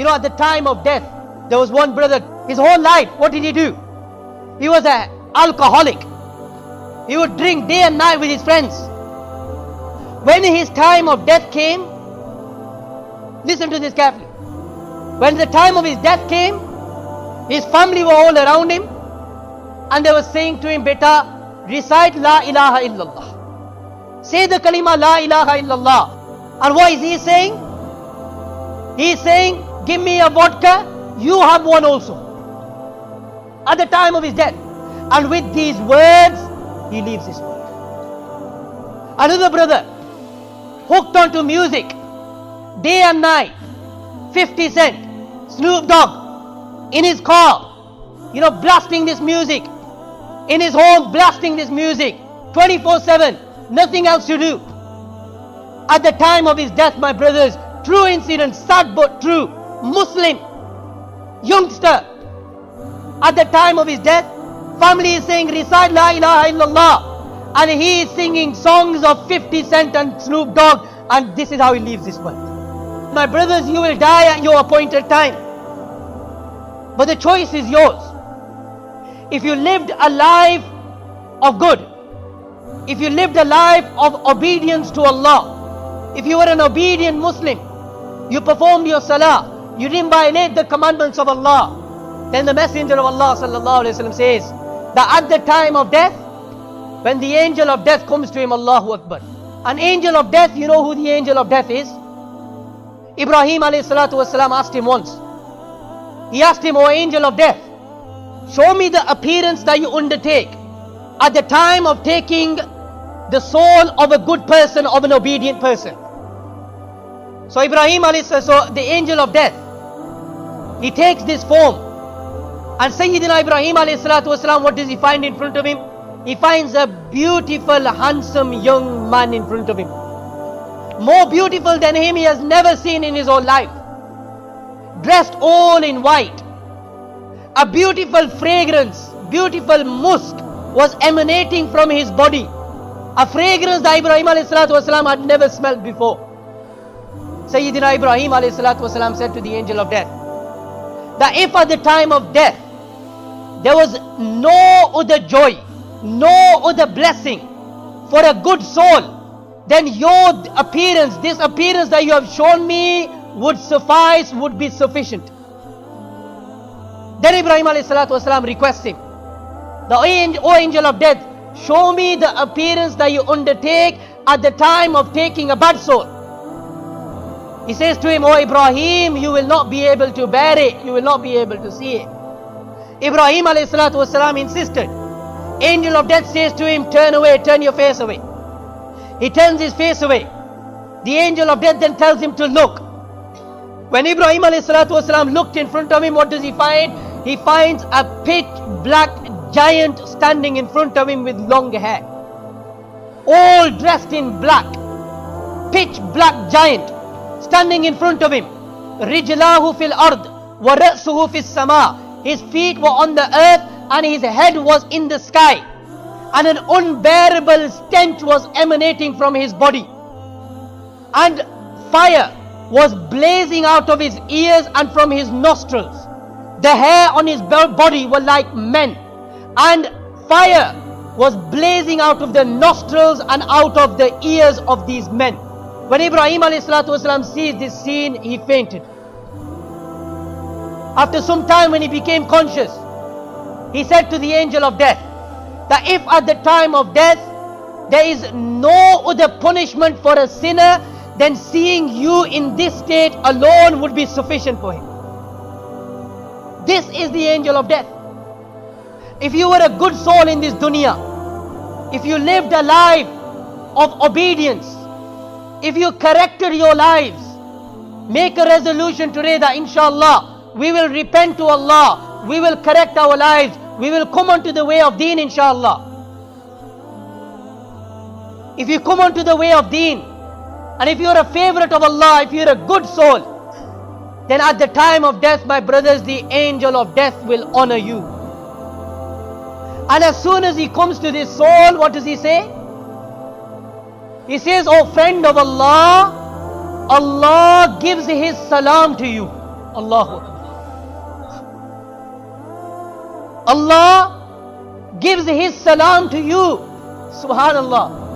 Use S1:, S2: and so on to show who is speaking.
S1: At the time of death, there was one brother, his whole life, what did he do? He was an alcoholic. He would drink day and night with his friends. When his time of death came, listen to this carefully. When the time of his death came, his family were all around him and they were saying to him, Beta, recite La ilaha illallah. Say the kalima La ilaha illallah. And what is he saying? He is saying, give me a vodka, you have one also. At the time of his death. And with these words, he leaves this world. Another brother, hooked onto music, day and night, 50 Cent, Snoop Dogg, in his car, blasting this music, in his home blasting this music, 24/7, nothing else to do. At the time of his death, my brothers, true incident, sad but true, Muslim, youngster, at the time of his death, family is saying, recite La ilaha illallah, and he is singing songs of 50 Cent and Snoop Dogg, and this is how he leaves this world. My brothers, you will die at your appointed time, but the choice is yours. If you lived a life of good, if you lived a life of obedience to Allah, if you were an obedient Muslim, you performed your salah, you didn't violate the commandments of Allah, then the Messenger of Allah sallallahu alaihi wasallam says that at the time of death, when the angel of death comes to him, Allahu Akbar. An angel of death, you know who the angel of death is? Ibrahim alayhi salatu wasalam asked him once. He asked him, O angel of death, show me the appearance that you undertake at the time of taking the soul of a good person, of an obedient person. So Ibrahim alayhi salatu, the angel of death, he takes this form. And Sayyidina Ibrahim alayhi salatu wasalam, what does he find in front of him? He finds a beautiful, handsome young man in front of him. More beautiful than him he has never seen in his whole life. Dressed all in white. A beautiful fragrance, beautiful musk was emanating from his body. A fragrance that Ibrahim alayhi salatu wasalam had never smelled before. Sayyidina Ibrahim alayhi salatu wasalam said to the angel of death, that if at the time of death there was no other joy, no other blessing for a good soul, then your appearance, this appearance that you have shown me would suffice, would be sufficient. Then Ibrahim alayhi salatu wasalam requests him, O angel of death, show me the appearance that you undertake at the time of taking a bad soul. He says to him, O Ibrahim, you will not be able to bear it, you will not be able to see it. Ibrahim alayhi salatu wasalam insisted. Angel of death says to him, turn away, turn your face away. He turns his face away. The angel of death then tells him to look. When Ibrahim alayhi salatu wasalam looked in front of him, what does he find? He finds a pitch black giant standing in front of him with long hair. All dressed in black. Pitch black giant standing in front of him. Rijlahu fil ard wa ra'suhu fis sama. His feet were on the earth and his head was in the sky. And an unbearable stench was emanating from his body. And fire was blazing out of his ears and from his nostrils. The hair on his body were like men. And fire was blazing out of the nostrils and out of the ears of these men. When Ibrahim alayhi salatu wasalam sees this scene, he fainted. After some time, when he became conscious, he said to the angel of death, that if at the time of death there is no other punishment for a sinner, then seeing you in this state alone would be sufficient for him. This is the angel of death. If you were a good soul in this dunya, if you lived a life of obedience, if you corrected your lives, make a resolution today that inshallah we will repent to Allah, we will correct our lives, we will come onto the way of deen inshallah. If you come onto the way of deen, and if you are a favorite of Allah, if you are a good soul, then at the time of death, my brothers, the angel of death will honor you. And as soon as he comes to this soul, what does he say? He says, O friend of Allah, Allah gives his salam to you. Allahu Akbar. Allah gives His salam to you. Subhanallah.